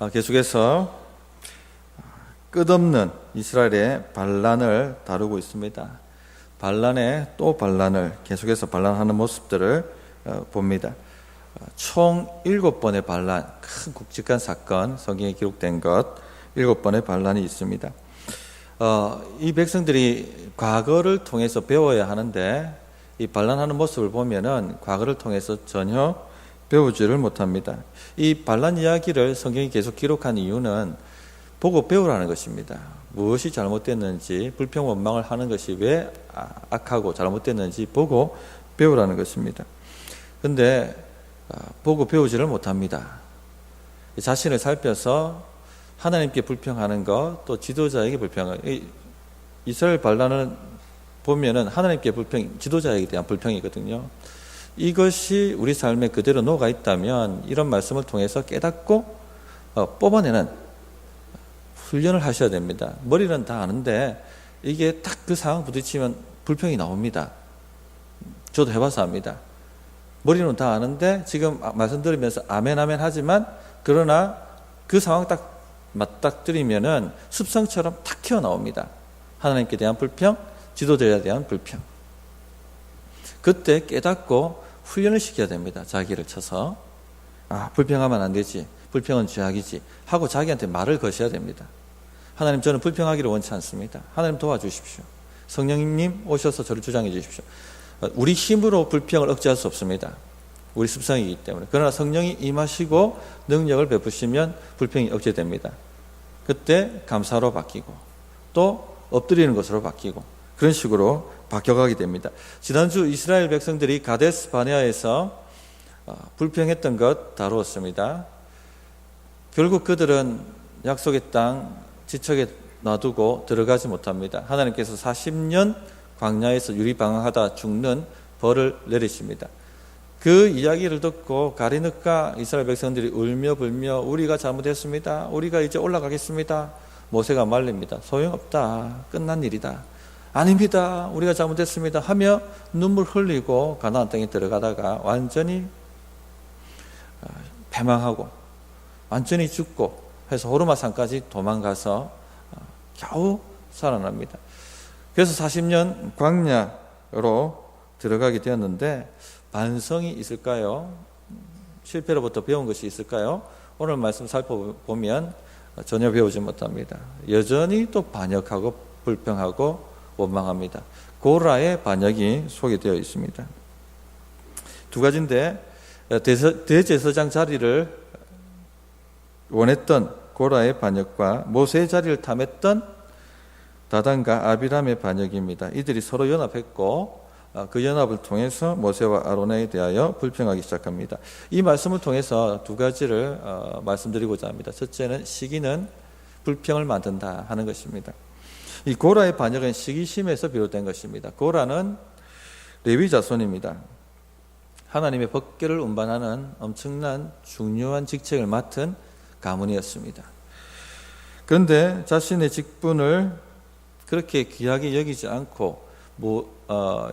계속해서 끝없는 이스라엘의 반란을 다루고 있습니다. 반란에 또 반란을 계속해서 반란하는 모습들을 봅니다. 총 7번의 반란, 큰 굵직한 사건, 성경에 기록된 것 7번의 반란이 있습니다. 이 백성들이 과거를 통해서 배워야 하는데 이 반란하는 모습을 보면은 과거를 통해서 전혀 배우지를 못합니다. 이 반란 이야기를 성경이 계속 기록한 이유는 보고 배우라는 것입니다. 무엇이 잘못됐는지, 불평 원망을 하는 것이 왜 악하고 잘못됐는지 보고 배우라는 것입니다. 그런데 보고 배우지를 못합니다. 자신을 살펴서 하나님께 불평하는 것, 또 지도자에게 불평하는 것. 이스라엘 반란을 보면은 하나님께 불평, 지도자에게 대한 불평이거든요. 이것이 우리 삶에 그대로 녹아 있다면 이런 말씀을 통해서 깨닫고 뽑아내는 훈련을 하셔야 됩니다. 머리는 다 아는데 이게 딱 그 상황 부딪히면 불평이 나옵니다. 저도 해봐서 압니다. 머리는 다 아는데 지금 말씀 들으면서 아멘 아멘 하지만 그러나 그 상황 딱 맞닥뜨리면은 습성처럼 탁 튀어나옵니다. 하나님께 대한 불평, 지도자에 대한 불평. 그때 깨닫고 훈련을 시켜야 됩니다. 자기를 쳐서 불평하면 안 되지, 불평은 죄악이지 하고 자기한테 말을 거셔야 됩니다. 하나님, 저는 불평하기를 원치 않습니다. 하나님 도와주십시오. 성령님 오셔서 저를 주장해 주십시오. 우리 힘으로 불평을 억제할 수 없습니다. 우리 습성이기 때문에. 그러나 성령이 임하시고 능력을 베푸시면 불평이 억제됩니다. 그때 감사로 바뀌고 또 엎드리는 것으로 바뀌고 그런 식으로 바뀌어가게 됩니다. 지난주 이스라엘 백성들이 가데스 바네아에서 불평했던 것 다루었습니다. 결국 그들은 약속의 땅 지척에 놔두고 들어가지 못합니다. 하나님께서 40년 광야에서 유리방황하다 죽는 벌을 내리십니다. 그 이야기를 듣고 가리느까 이스라엘 백성들이 울며 불며 우리가 잘못했습니다. 우리가 이제 올라가겠습니다. 모세가 말립니다. 소용없다. 끝난 일이다. 아닙니다. 우리가 잘못했습니다. 하며 눈물 흘리고 가나안 땅에 들어가다가 완전히 패망하고 완전히 죽고 해서 호르마산까지 도망가서 겨우 살아납니다. 그래서 40년 광야로 들어가게 되었는데 반성이 있을까요? 실패로부터 배운 것이 있을까요? 오늘 말씀 살펴보면 전혀 배우지 못합니다. 여전히 또 반역하고 불평하고 원망합니다. 고라의 반역이 소개되어 있습니다. 두 가지인데 대제사장 자리를 원했던 고라의 반역과 모세의 자리를 탐했던 다단과 아비람의 반역입니다. 이들이 서로 연합했고 그 연합을 통해서 모세와 아론에 대하여 불평하기 시작합니다. 이 말씀을 통해서 두 가지를 말씀드리고자 합니다. 첫째는 시기는 불평을 만든다 하는 것입니다. 이 고라의 반역은 시기심에서 비롯된 것입니다. 고라는 레위 자손입니다. 하나님의 법궤를 운반하는 엄청난 중요한 직책을 맡은 가문이었습니다. 그런데 자신의 직분을 그렇게 귀하게 여기지 않고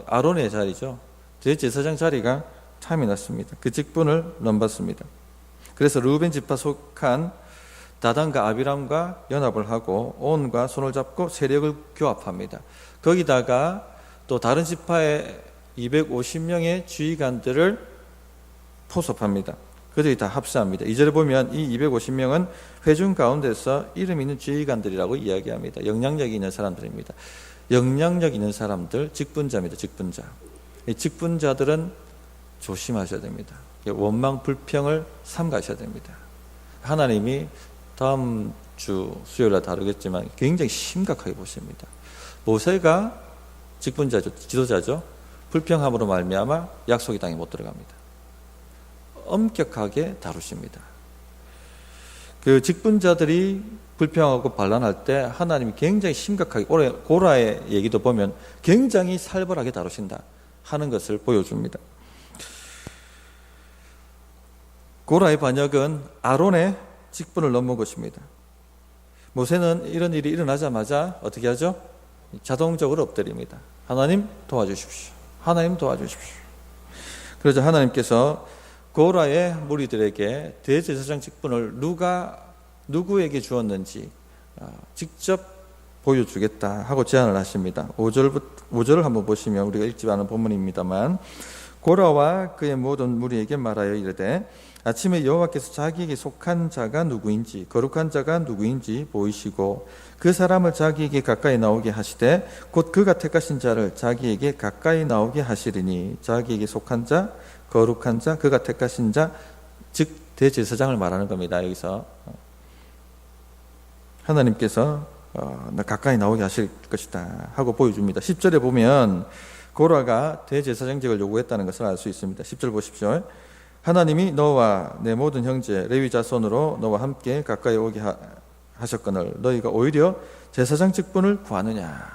아론의 자리죠. 대제사장 자리가 탐이 났습니다. 그 직분을 넘봤습니다. 그래서 르우벤 지파 속한 다단과 아비람과 연합을 하고 온과 손을 잡고 세력을 교합합니다. 거기다가 또 다른 지파의 250명의 지휘관들을 포섭합니다. 그들이 다 합세합니다. 2절에 보면 이 250명은 회중 가운데서 이름 있는 지휘관들이라고 이야기합니다. 영향력이 있는 사람들입니다. 영향력 있는 사람들, 직분자입니다. 직분자. 이 직분자들은 조심하셔야 됩니다. 원망, 불평을 삼가셔야 됩니다. 하나님이 다음 주 수요일에 다루겠지만 굉장히 심각하게 보십니다. 모세가 직분자죠, 지도자죠. 불평함으로 말미암아 약속의 땅에 못 들어갑니다. 엄격하게 다루십니다. 그 직분자들이 불평하고 반란할 때 하나님이 굉장히 심각하게, 고라의 얘기도 보면 굉장히 살벌하게 다루신다 하는 것을 보여줍니다. 고라의 반역은 아론의 직분을 넘은 것입니다. 모세는 이런 일이 일어나자마자 어떻게 하죠? 자동적으로 엎드립니다. 하나님 도와주십시오. 하나님 도와주십시오. 그러자 하나님께서 고라의 무리들에게 대제사장 직분을 누가 누구에게 주었는지 직접 보여주겠다 하고 제안을 하십니다. 5절을 한번 보시면 우리가 읽지 않은 본문입니다만, 고라와 그의 모든 무리에게 말하여 이르되 아침에 여호와께서 자기에게 속한 자가 누구인지 거룩한 자가 누구인지 보이시고 그 사람을 자기에게 가까이 나오게 하시되 곧 그가 택하신 자를 자기에게 가까이 나오게 하시리니, 자기에게 속한 자, 거룩한 자, 그가 택하신 자, 즉 대제사장을 말하는 겁니다. 여기서 하나님께서 나 가까이 나오게 하실 것이다 하고 보여줍니다. 10절에 보면 고라가 대제사장직을 요구했다는 것을 알 수 있습니다. 10절 보십시오. 하나님이 너와 내 모든 형제 레위 자손으로 너와 함께 가까이 오게 하셨거늘 너희가 오히려 제사장 직분을 구하느냐.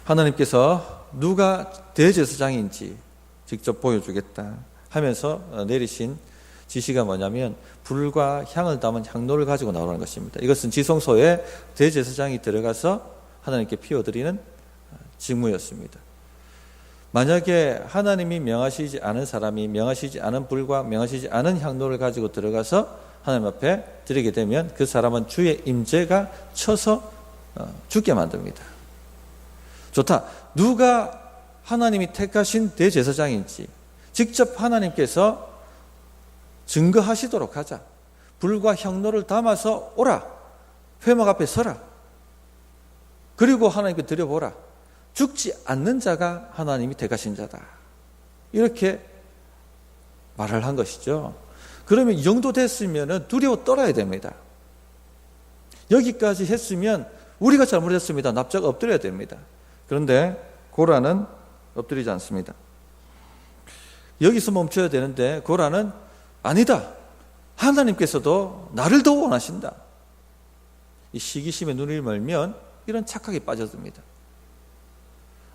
하나님께서 누가 대제사장인지 직접 보여주겠다 하면서 내리신 지시가 뭐냐면 불과 향을 담은 향로를 가지고 나오라는 것입니다. 이것은 지성소에 대제사장이 들어가서 하나님께 피워드리는 직무였습니다. 만약에 하나님이 명하시지 않은 사람이 명하시지 않은 불과 명하시지 않은 향로를 가지고 들어가서 하나님 앞에 드리게 되면 그 사람은 주의 임재가 쳐서 죽게 만듭니다. 좋다. 누가 하나님이 택하신 대제사장인지 직접 하나님께서 증거하시도록 하자. 불과 향로를 담아서 오라. 회막 앞에 서라. 그리고 하나님께 드려보라. 죽지 않는 자가 하나님이 택하신 자다. 이렇게 말을 한 것이죠. 그러면 이 정도 됐으면 두려워 떨어야 됩니다. 여기까지 했으면 우리가 잘못했습니다. 납작 엎드려야 됩니다. 그런데 고라는 엎드리지 않습니다. 여기서 멈춰야 되는데 고라는 아니다. 하나님께서도 나를 더 원하신다. 이 시기심에 눈을 멀면 이런 착각에 빠져듭니다.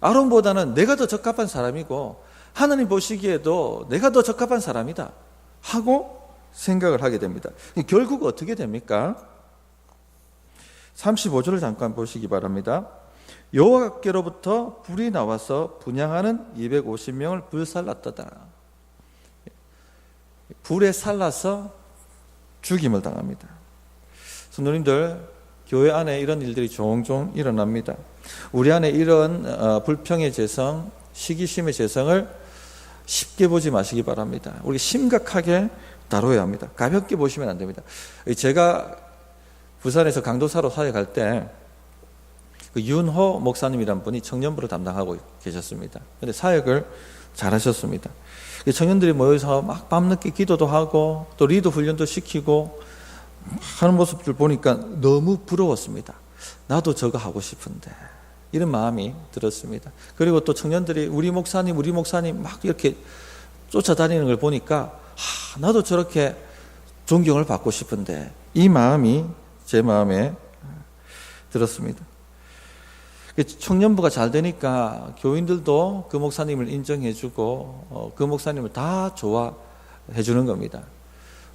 아론보다는 내가 더 적합한 사람이고 하나님 보시기에도 내가 더 적합한 사람이다 하고 생각을 하게 됩니다. 결국 어떻게 됩니까? 35절을 잠깐 보시기 바랍니다. 여호와께로부터 불이 나와서 분향하는 250명을 불살랐도다. 불에 살라서 죽임을 당합니다. 성도님들, 교회 안에 이런 일들이 종종 일어납니다. 우리 안에 이런 불평의 재성, 시기심의 재성을 쉽게 보지 마시기 바랍니다. 우리 심각하게 다뤄야 합니다. 가볍게 보시면 안 됩니다. 제가 부산에서 강도사로 사역할 때 그 윤호 목사님이란 분이 청년부를 담당하고 계셨습니다. 그런데 사역을 잘하셨습니다. 청년들이 모여서 막 밤늦게 기도도 하고 또 리더 훈련도 시키고 하는 모습을 보니까 너무 부러웠습니다. 나도 저거 하고 싶은데 이런 마음이 들었습니다. 그리고 또 청년들이 우리 목사님 막 이렇게 쫓아다니는 걸 보니까 나도 저렇게 존경을 받고 싶은데 이 마음이 제 마음에 들었습니다. 청년부가 잘 되니까 교인들도 그 목사님을 인정해주고 그 목사님을 다 좋아해 주는 겁니다.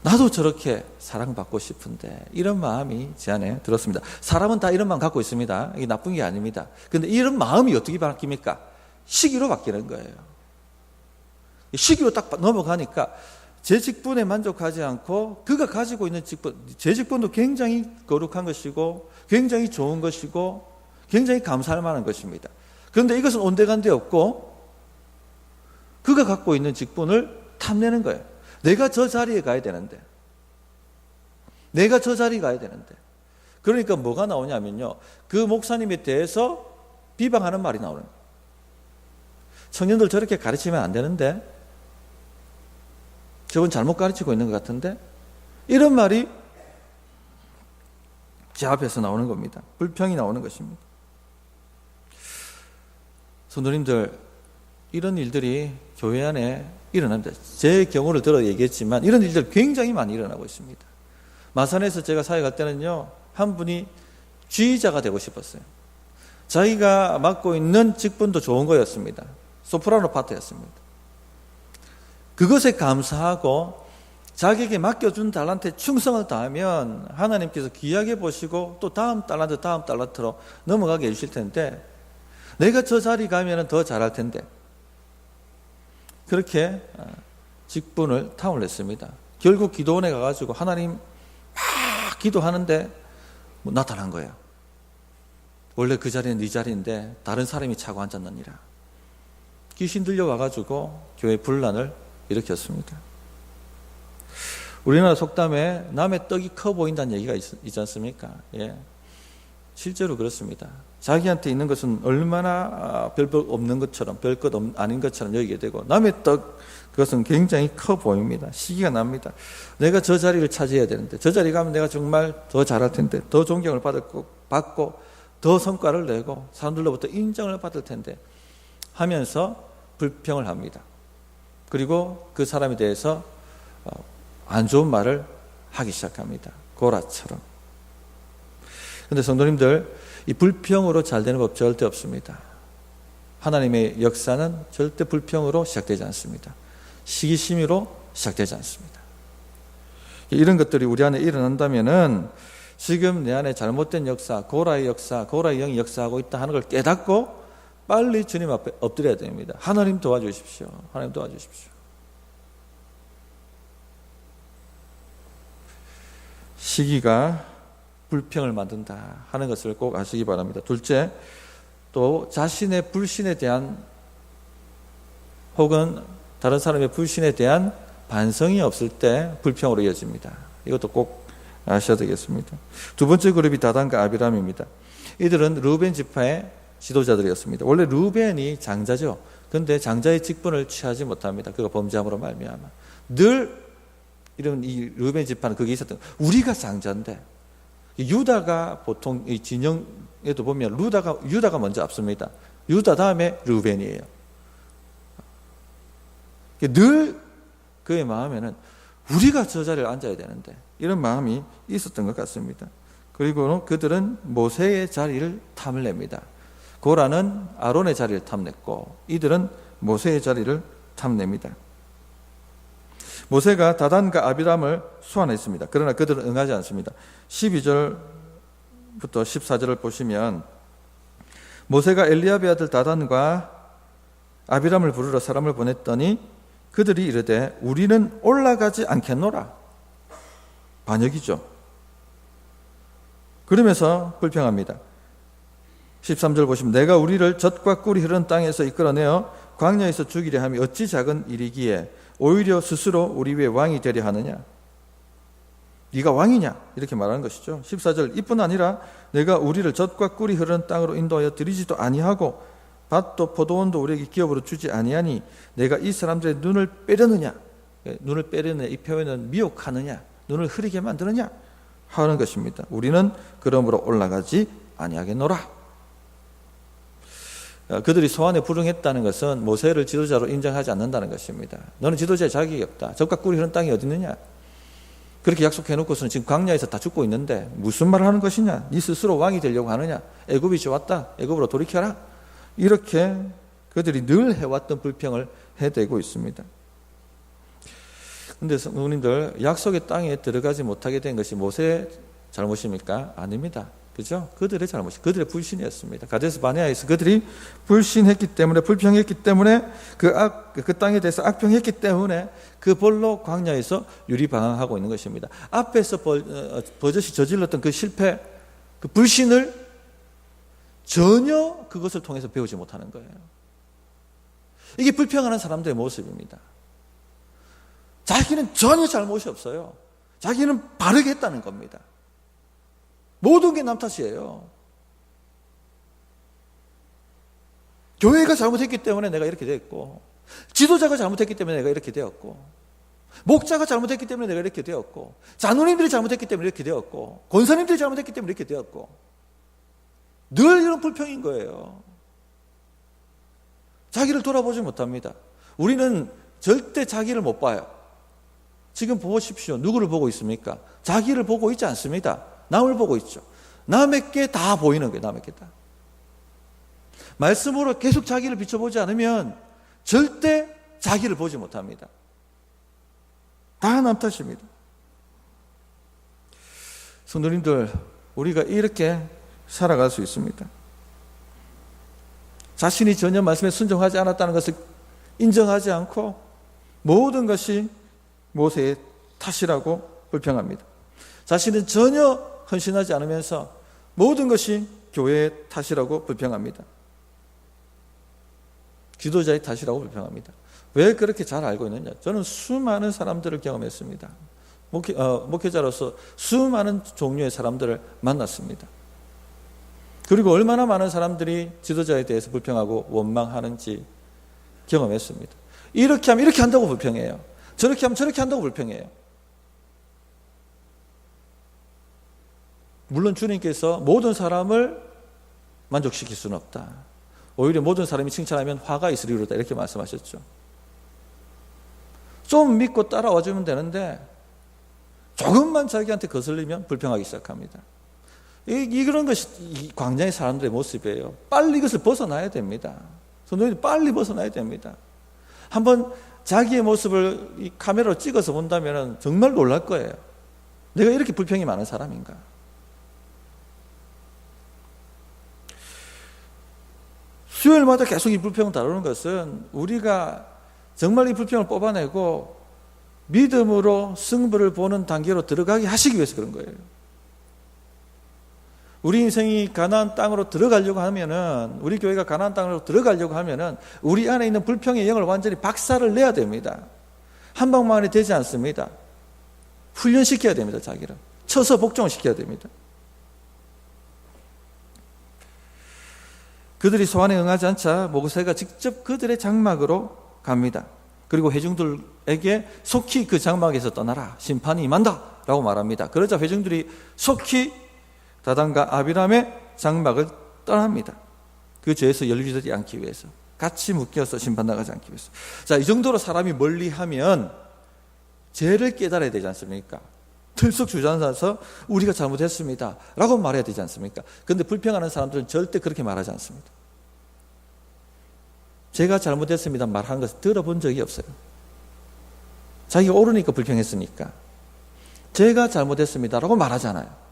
나도 저렇게 사랑받고 싶은데 이런 마음이 제 안에 들었습니다. 사람은 다 이런 마음 갖고 있습니다. 이게 나쁜 게 아닙니다. 그런데 이런 마음이 어떻게 바뀝니까? 시기로 바뀌는 거예요. 시기로 딱 넘어가니까 제 직분에 만족하지 않고 그가 가지고 있는 직분, 제 직분도 굉장히 거룩한 것이고 굉장히 좋은 것이고 굉장히 감사할 만한 것입니다. 그런데 이것은 온데간데 없고 그가 갖고 있는 직분을 탐내는 거예요. 내가 저 자리에 가야 되는데 그러니까 뭐가 나오냐면요, 그 목사님에 대해서 비방하는 말이 나오는 거예요. 청년들 저렇게 가르치면 안 되는데, 저건 잘못 가르치고 있는 것 같은데, 이런 말이 제 앞에서 나오는 겁니다. 불평이 나오는 것입니다. 성도님들, 이런 일들이 교회 안에 일어납니다. 제 경우를 들어 얘기했지만 이런 일들 굉장히 많이 일어나고 있습니다. 마산에서 제가 사역할 때는요, 한 분이 지휘자가 되고 싶었어요. 자기가 맡고 있는 직분도 좋은 거였습니다. 소프라노 파트였습니다. 그것에 감사하고 자기에게 맡겨준 달란트에 충성을 다하면 하나님께서 귀하게 보시고 또 다음 달란트로 넘어가게 해주실 텐데, 내가 저 자리 가면 더 잘할 텐데, 그렇게 직분을 탐을 했습니다. 결국 기도원에 가가지고 하나님 막 기도하는데 뭐 나타난 거예요. 원래 그 자리는 네 자리인데 다른 사람이 차고 앉았느니라. 귀신 들려와가지고 교회 분란을 일으켰습니다. 우리나라 속담에 남의 떡이 커 보인다는 얘기가 있지 않습니까? 예. 실제로 그렇습니다. 자기한테 있는 것은 얼마나 별것 없는 것처럼, 별것 아닌 것처럼 여기게 되고, 남의 떡, 그것은 굉장히 커 보입니다. 시기가 납니다. 내가 저 자리를 차지해야 되는데, 저 자리 가면 내가 정말 더 잘할 텐데, 더 존경을 받고, 더 성과를 내고, 사람들로부터 인정을 받을 텐데, 하면서 불평을 합니다. 그리고 그 사람에 대해서 안 좋은 말을 하기 시작합니다. 고라처럼. 그런데 성도님들, 이 불평으로 잘 되는 법 절대 없습니다. 하나님의 역사는 절대 불평으로 시작되지 않습니다. 시기심으로 시작되지 않습니다. 이런 것들이 우리 안에 일어난다면은 지금 내 안에 잘못된 역사, 고라의 역사, 고라의 영이 역사하고 있다 하는 걸 깨닫고 빨리 주님 앞에 엎드려야 됩니다. 하나님 도와주십시오. 하나님 도와주십시오. 시기가 불평을 만든다 하는 것을 꼭 아시기 바랍니다. 둘째, 또 자신의 불신에 대한 혹은 다른 사람의 불신에 대한 반성이 없을 때 불평으로 이어집니다. 이것도 꼭 아셔야 되겠습니다. 두 번째 그룹이 다단과 아비람입니다. 이들은 르우벤 지파의 지도자들이었습니다. 원래 르우벤이 장자죠. 그런데 장자의 직분을 취하지 못합니다. 그가 범죄함으로 말미암아. 늘 이런 이 르우벤 지파는 그게 있었던 거예요. 우리가 장자인데 유다가 보통 이 진영에도 보면 유다가 먼저 앞섭니다. 유다 다음에 르우벤이에요. 늘 그의 마음에는 우리가 저 자리에 앉아야 되는데 이런 마음이 있었던 것 같습니다. 그리고 그들은 모세의 자리를 탐을 냅니다. 고라는 아론의 자리를 탐냈고 이들은 모세의 자리를 탐냅니다. 모세가 다단과 아비람을 소환했습니다. 그러나 그들은 응하지 않습니다. 12절부터 14절을 보시면 모세가 엘리압의 아들 다단과 아비람을 부르러 사람을 보냈더니 그들이 이르되 우리는 올라가지 않겠노라. 반역이죠. 그러면서 불평합니다. 13절 보시면 내가 우리를 젖과 꿀이 흐르는 땅에서 이끌어내어 광야에서 죽이려 함이 어찌 작은 일이기에 오히려 스스로 우리 위에 왕이 되려 하느냐. 네가 왕이냐 이렇게 말하는 것이죠. 14절 이뿐 아니라 내가 우리를 젖과 꿀이 흐르는 땅으로 인도하여 드리지도 아니하고 밭도 포도원도 우리에게 기업으로 주지 아니하니 내가 이 사람들의 눈을 빼려느냐. 눈을 빼려느냐 이 표현은 미혹하느냐 눈을 흐리게 만드느냐 하는 것입니다. 우리는 그러므로 올라가지 아니하겠노라. 그들이 소환에 불응했다는 것은 모세를 지도자로 인정하지 않는다는 것입니다. 너는 지도자의 자격이 없다. 젖과 꿀이 흐르는 땅이 어디 있느냐. 그렇게 약속해놓고서는 지금 광야에서 다 죽고 있는데 무슨 말을 하는 것이냐. 네 스스로 왕이 되려고 하느냐. 애굽이 좋았다. 애굽으로 돌이켜라. 이렇게 그들이 늘 해왔던 불평을 해대고 있습니다. 그런데 성도님들 약속의 땅에 들어가지 못하게 된 것이 모세의 잘못입니까? 아닙니다. 그죠? 그들의 잘못이 그들의 불신이었습니다. 가데스 바네아에서 그들이 불신했기 때문에 불평했기 때문에 그 땅에 대해서 악평했기 때문에 그 벌로 광야에서 유리방황하고 있는 것입니다. 앞에서 버젓이 저질렀던 그 실패, 그 불신을 전혀 그것을 통해서 배우지 못하는 거예요. 이게 불평하는 사람들의 모습입니다. 자기는 전혀 잘못이 없어요. 자기는 바르게 했다는 겁니다. 모든 게 남 탓이에요. 교회가 잘못했기 때문에 내가 이렇게 됐고, 지도자가 잘못했기 때문에 내가 이렇게 되었고, 목자가 잘못했기 때문에 내가 이렇게 되었고, 장로님들이 잘못했기 때문에 이렇게 되었고, 권사님들이 잘못했기 때문에 이렇게 되었고, 늘 이런 불평인 거예요. 자기를 돌아보지 못합니다. 우리는 절대 자기를 못 봐요. 지금 보십시오. 누구를 보고 있습니까? 자기를 보고 있지 않습니다. 남을 보고 있죠. 남에게 다 보이는 거예요. 남에게 다. 말씀으로 계속 자기를 비춰보지 않으면 절대 자기를 보지 못합니다. 다 남 탓입니다. 성도님들, 우리가 이렇게 살아갈 수 있습니다. 자신이 전혀 말씀에 순종하지 않았다는 것을 인정하지 않고 모든 것이 모세의 탓이라고 불평합니다. 자신은 전혀 헌신하지 않으면서 모든 것이 교회의 탓이라고 불평합니다. 지도자의 탓이라고 불평합니다. 왜 그렇게 잘 알고 있느냐? 저는 수많은 사람들을 경험했습니다. 목회자로서 수많은 종류의 사람들을 만났습니다. 그리고 얼마나 많은 사람들이 지도자에 대해서 불평하고 원망하는지 경험했습니다. 이렇게 하면 이렇게 한다고 불평해요. 저렇게 하면 저렇게 한다고 불평해요. 물론 주님께서 모든 사람을 만족시킬 수는 없다. 오히려 모든 사람이 칭찬하면 화가 있으리로다 이렇게 말씀하셨죠. 좀 믿고 따라와 주면 되는데 조금만 자기한테 거슬리면 불평하기 시작합니다. 이런 것이 광야의 사람들의 모습이에요. 빨리 이것을 벗어나야 됩니다. 성도님들 빨리 벗어나야 됩니다. 한번 자기의 모습을 이 카메라로 찍어서 본다면 정말 놀랄 거예요. 내가 이렇게 불평이 많은 사람인가? 수요일마다 계속 이 불평을 다루는 것은 우리가 정말 이 불평을 뽑아내고 믿음으로 승부를 보는 단계로 들어가게 하시기 위해서 그런 거예요. 우리 인생이 가나안 땅으로 들어가려고 하면은, 우리 교회가 가나안 땅으로 들어가려고 하면은 우리 안에 있는 불평의 영을 완전히 박살을 내야 됩니다. 한 방만에 되지 않습니다. 훈련시켜야 됩니다. 자기를 쳐서 복종을 시켜야 됩니다. 그들이 소환에 응하지 않자 모세가 직접 그들의 장막으로 갑니다. 그리고 회중들에게 속히 그 장막에서 떠나라, 심판이 임한다 라고 말합니다. 그러자 회중들이 속히 다단과 아비람의 장막을 떠납니다. 그 죄에서 열리지 않기 위해서, 같이 묶여서 심판당하지 않기 위해서. 자, 이 정도로 사람이 멀리하면 죄를 깨달아야 되지 않습니까? 들썩 주저앉아서 우리가 잘못했습니다 라고 말해야 되지 않습니까? 그런데 불평하는 사람들은 절대 그렇게 말하지 않습니다. 제가 잘못했습니다 말하는 것을 들어본 적이 없어요. 자기가 옳으니까 불평했으니까. 제가 잘못했습니다 라고 말하잖아요.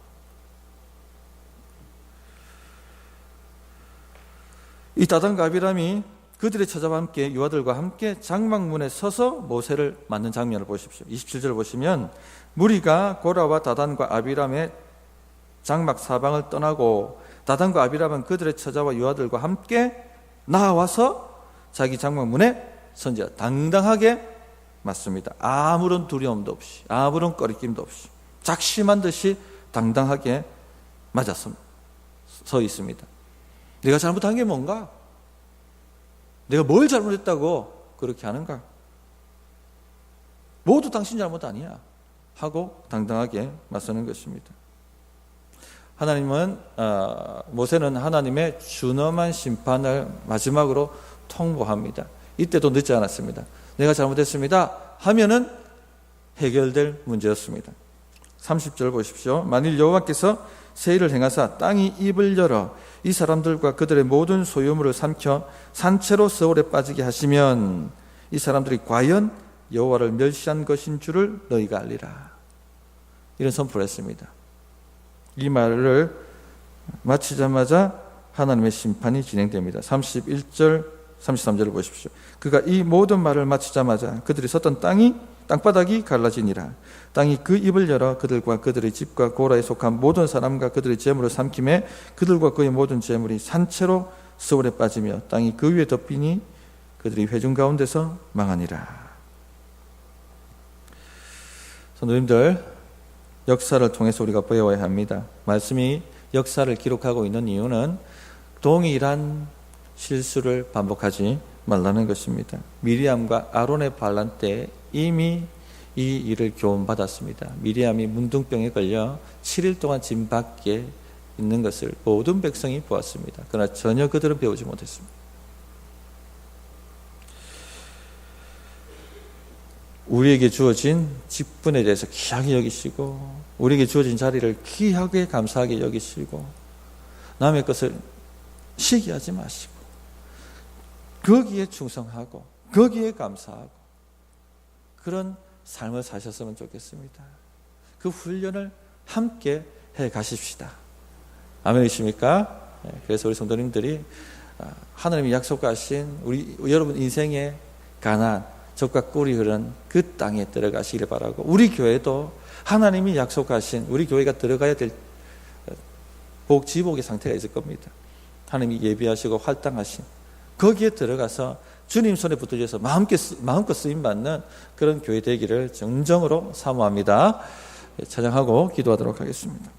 이 다단과 아비람이 그들의 처자와 함께 유아들과 함께 장막문에 서서 모세를 맞는 장면을 보십시오. 27절을 보시면 무리가 고라와 다단과 아비람의 장막 사방을 떠나고 다단과 아비람은 그들의 처자와 유아들과 함께 나와서 자기 장막문에 선지자 당당하게 맞습니다. 아무런 두려움도 없이, 아무런 꺼리낌도 없이 작심한 듯이 당당하게 맞아서 서 있습니다. 내가 잘못한 게 뭔가? 내가 뭘 잘못했다고 그렇게 하는가? 모두 당신 잘못 아니야 하고 당당하게 맞서는 것입니다. 하나님은 모세는 하나님의 준엄한 심판을 마지막으로 통보합니다. 이때도 늦지 않았습니다. 내가 잘못했습니다 하면은 해결될 문제였습니다. 30절 보십시오. 만일 여호와께서 새 일을 행하사 땅이 입을 열어 이 사람들과 그들의 모든 소유물을 삼켜 산채로 서울에 빠지게 하시면 이 사람들이 과연 여호와를 멸시한 것인 줄을 너희가 알리라. 이런 선포를 했습니다. 이 말을 마치자마자 하나님의 심판이 진행됩니다. 31절 33절을 보십시오. 그가 이 모든 말을 마치자마자 그들이 섰던 땅바닥이 갈라지니라. 땅이 그 입을 열어 그들과 그들의 집과 고라에 속한 모든 사람과 그들의 재물을 삼킴에 그들과 그의 모든 재물이 산채로 서울에 빠지며 땅이 그 위에 덮이니 그들이 회중 가운데서 망하니라. 성도님들, 역사를 통해서 우리가 배워야 합니다. 말씀이 역사를 기록하고 있는 이유는 동일한 실수를 반복하지 말라는 것입니다. 미리암과 아론의 반란 때 이미 이 일을 교훈받았습니다. 미리암이 문둥병에 걸려 7일 동안 진 밖에 있는 것을 모든 백성이 보았습니다. 그러나 전혀 그들은 배우지 못했습니다. 우리에게 주어진 직분에 대해서 귀하게 여기시고 우리에게 주어진 자리를 귀하게 감사하게 여기시고 남의 것을 시기하지 마시고 거기에 충성하고 거기에 감사하고 그런 삶을 사셨으면 좋겠습니다. 그 훈련을 함께 해 가십시다. 아멘이십니까? 그래서 우리 성도님들이 하나님이 약속하신 우리 여러분 인생의 가나안, 젖과 꿀이 흐르는 그 땅에 들어가시길 바라고, 우리 교회도 하나님이 약속하신 우리 교회가 들어가야 될 복지복의 상태가 있을 겁니다. 하나님이 예비하시고 활당하신 거기에 들어가서 주님 손에 붙들려서 마음껏 쓰임받는 그런 교회 되기를 정정으로 사모합니다. 찬양하고 기도하도록 하겠습니다.